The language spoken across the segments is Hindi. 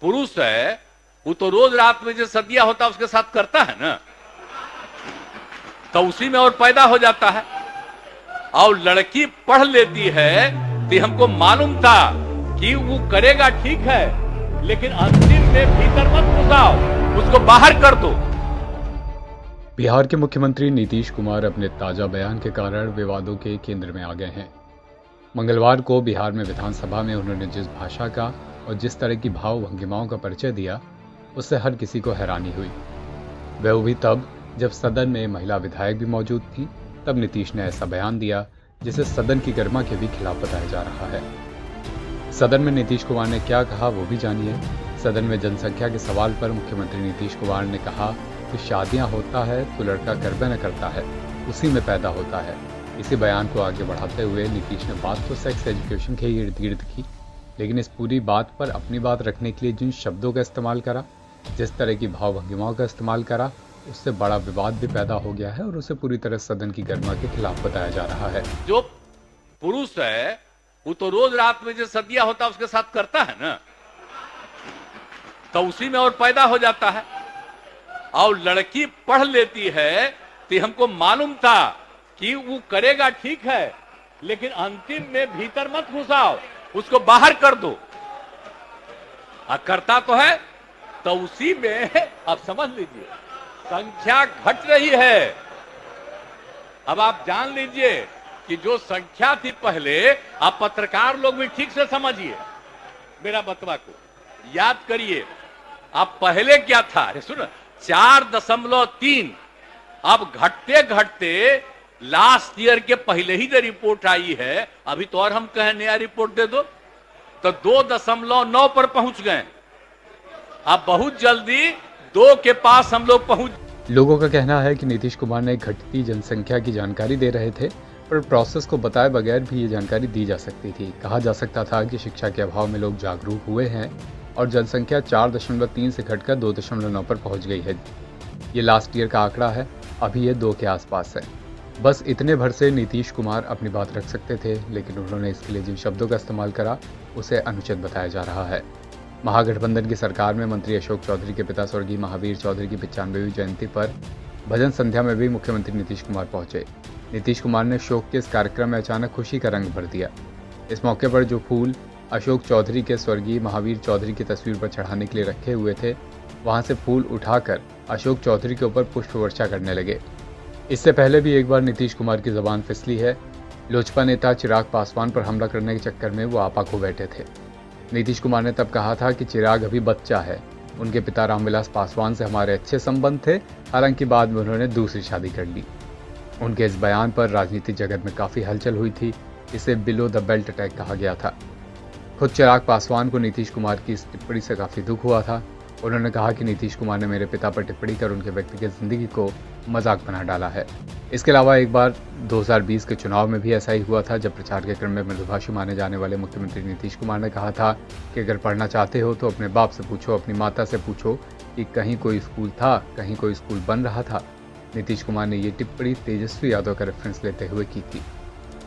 पुरुष है वो तो रोज रात में जो सदिया होता है उसके साथ करता है ना, तो उसी में और पैदा हो जाता है। और लड़की पढ़ लेती है तो हमको मालूम था कि वो करेगा ठीक है, लेकिन अंतिम में भीतर मत घुसाओ, उसको बाहर कर दो। बिहार के मुख्यमंत्री नीतीश कुमार अपने ताजा बयान के कारण विवादों के केंद्र में आ गए हैं। मंगलवार को बिहार में विधानसभा में उन्होंने जिस भाषा का और जिस तरह की भाव भंगिमाओं का परिचय दिया, उससे हर किसी को हैरानी हुई। वह भी तब जब सदन में महिला विधायक भी मौजूद थी। तब नीतीश ने ऐसा बयान दिया जिसे सदन की गरिमा के भी खिलाफ बताया जा रहा है। सदन में नीतीश कुमार ने क्या कहा वो भी जानिए। सदन में जनसंख्या के सवाल पर मुख्यमंत्री नीतीश कुमार ने कहा कि शादियां होता है तो लड़का करबे न करता है, उसी में पैदा होता है। इसी बयान को आगे बढ़ाते हुए नीतीश ने बात तो सेक्स एजुकेशन के इर्द गिर्द की, लेकिन इस पूरी बात पर अपनी बात रखने के लिए जिन शब्दों का इस्तेमाल करा, जिस तरह की भाव भंगिमाओं का इस्तेमाल करा, उससे बड़ा विवाद भी पैदा हो गया है और उसे पूरी तरह सदन की गरिमा के खिलाफ बताया जा रहा है। जो पुरुष है वो तो रोज रात में जो सदिया होता है उसके साथ करता है ना, तो उसी में और पैदा हो जाता है। और लड़की पढ़ लेती है तो हमको मालूम था कि वो करेगा ठीक है, लेकिन अंतिम में भीतर मत घुसाओ, उसको बाहर कर दो। करता तो है, तो उसी में अब समझ लीजिए संख्या घट रही है। अब आप जान लीजिए कि जो संख्या थी पहले, आप पत्रकार लोग भी ठीक से समझिए मेरा बतवा को, याद करिए। अब पहले क्या था, सुनो, 4.3। अब घटते घटते लास्ट ईयर के पहले ही जो रिपोर्ट आई है, अभी तो और हम कहें नया रिपोर्ट दे दो, तो 2.9 पर पहुंच गए। अब बहुत जल्दी 2 के पास हम लोग पहुंच। लोगों का कहना है कि नीतीश कुमार ने घटती जनसंख्या की जानकारी दे रहे थे, पर प्रोसेस को बताए बगैर भी ये जानकारी दी जा सकती थी। कहा जा सकता था कि शिक्षा के अभाव में लोग जागरूक हुए हैं और जनसंख्या 4.3 से घटकर 2.9 पर पहुंच गई है। ये लास्ट ईयर का आंकड़ा है, अभी ये 2 के आसपास है। बस इतने भर से नीतीश कुमार अपनी बात रख सकते थे, लेकिन उन्होंने इसके लिए जिन शब्दों का इस्तेमाल करा उसे अनुचित बताया जा रहा है। महागठबंधन की सरकार में मंत्री अशोक चौधरी के पिता स्वर्गीय महावीर चौधरी की 95वीं जयंती पर भजन संध्या में भी मुख्यमंत्री नीतीश कुमार पहुंचे। नीतीश कुमार ने शोक के इस कार्यक्रम में अचानक खुशी का रंग भर दिया। इस मौके पर जो फूल अशोक चौधरी के स्वर्गीय महावीर चौधरी की तस्वीर पर चढ़ाने के लिए रखे हुए थे, वहां से फूल उठाकर अशोक चौधरी के ऊपर पुष्प वर्षा करने लगे। इससे पहले भी एक बार नीतीश कुमार की जबान फिसली है। लोजपा नेता चिराग पासवान पर हमला करने के चक्कर में वो आपा खो बैठे थे। नीतीश कुमार ने तब कहा था कि चिराग अभी बच्चा है, उनके पिता रामविलास पासवान से हमारे अच्छे संबंध थे, हालांकि बाद में उन्होंने दूसरी शादी कर ली। उनके इस बयान पर राजनीतिक जगत में काफ़ी हलचल हुई थी। इसे बिलो द बेल्ट अटैक कहा गया था। खुद चिराग पासवान को नीतीश कुमार की इस टिप्पणी से काफ़ी दुख हुआ था। उन्होंने कहा कि नीतीश कुमार ने मेरे पिता पर टिप्पणी कर उनके व्यक्तिगत जिंदगी को मजाक बना डाला है। इसके अलावा एक बार 2020 के चुनाव में भी ऐसा ही हुआ था, जब प्रचार के क्रम में मृदुभाषी माने जाने वाले मुख्यमंत्री नीतीश कुमार ने कहा था कि अगर पढ़ना चाहते हो तो अपने बाप से पूछो, अपनी माता से पूछो कि कहीं कोई स्कूल था, कहीं कोई स्कूल बन रहा था। नीतीश कुमार ने ये टिप्पणी तेजस्वी यादव का रेफरेंस लेते हुए की थी।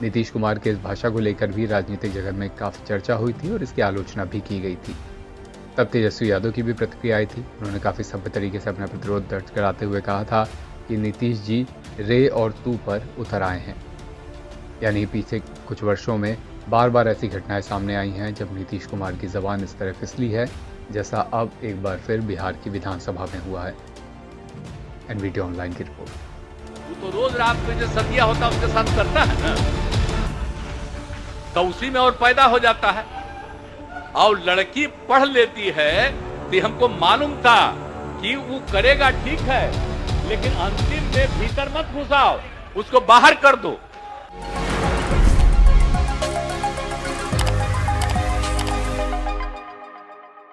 नीतीश कुमार के इस भाषा को लेकर भी राजनीतिक जगत में काफ़ी चर्चा हुई थी और इसकी आलोचना भी की गई थी। तब तेजस्वी यादव की भी प्रतिक्रिया आई थी। उन्होंने काफ़ी सभ्य तरीके से अपना प्रतिरोध दर्ज कराते हुए कहा था कि नीतीश जी रे और तू पर उतर आए हैं। यानी पीछे कुछ वर्षों में बार बार ऐसी घटनाएं सामने आई हैं जब नीतीश कुमार की जबान इस तरह फिसली है, जैसा अब एक बार फिर बिहार की विधानसभा में हुआ है। एनवीटी ऑनलाइन की रिपोर्ट। वो तो रोज रात में जो सदिया होता है उसके साथ करता है ना, तो उसी में और पैदा हो जाता है। और लड़की पढ़ लेती है तो हमको मालूम था कि वो करेगा ठीक है, लेकिन अंतिम में भीतर मत घुसाओ, उसको बाहर कर दो।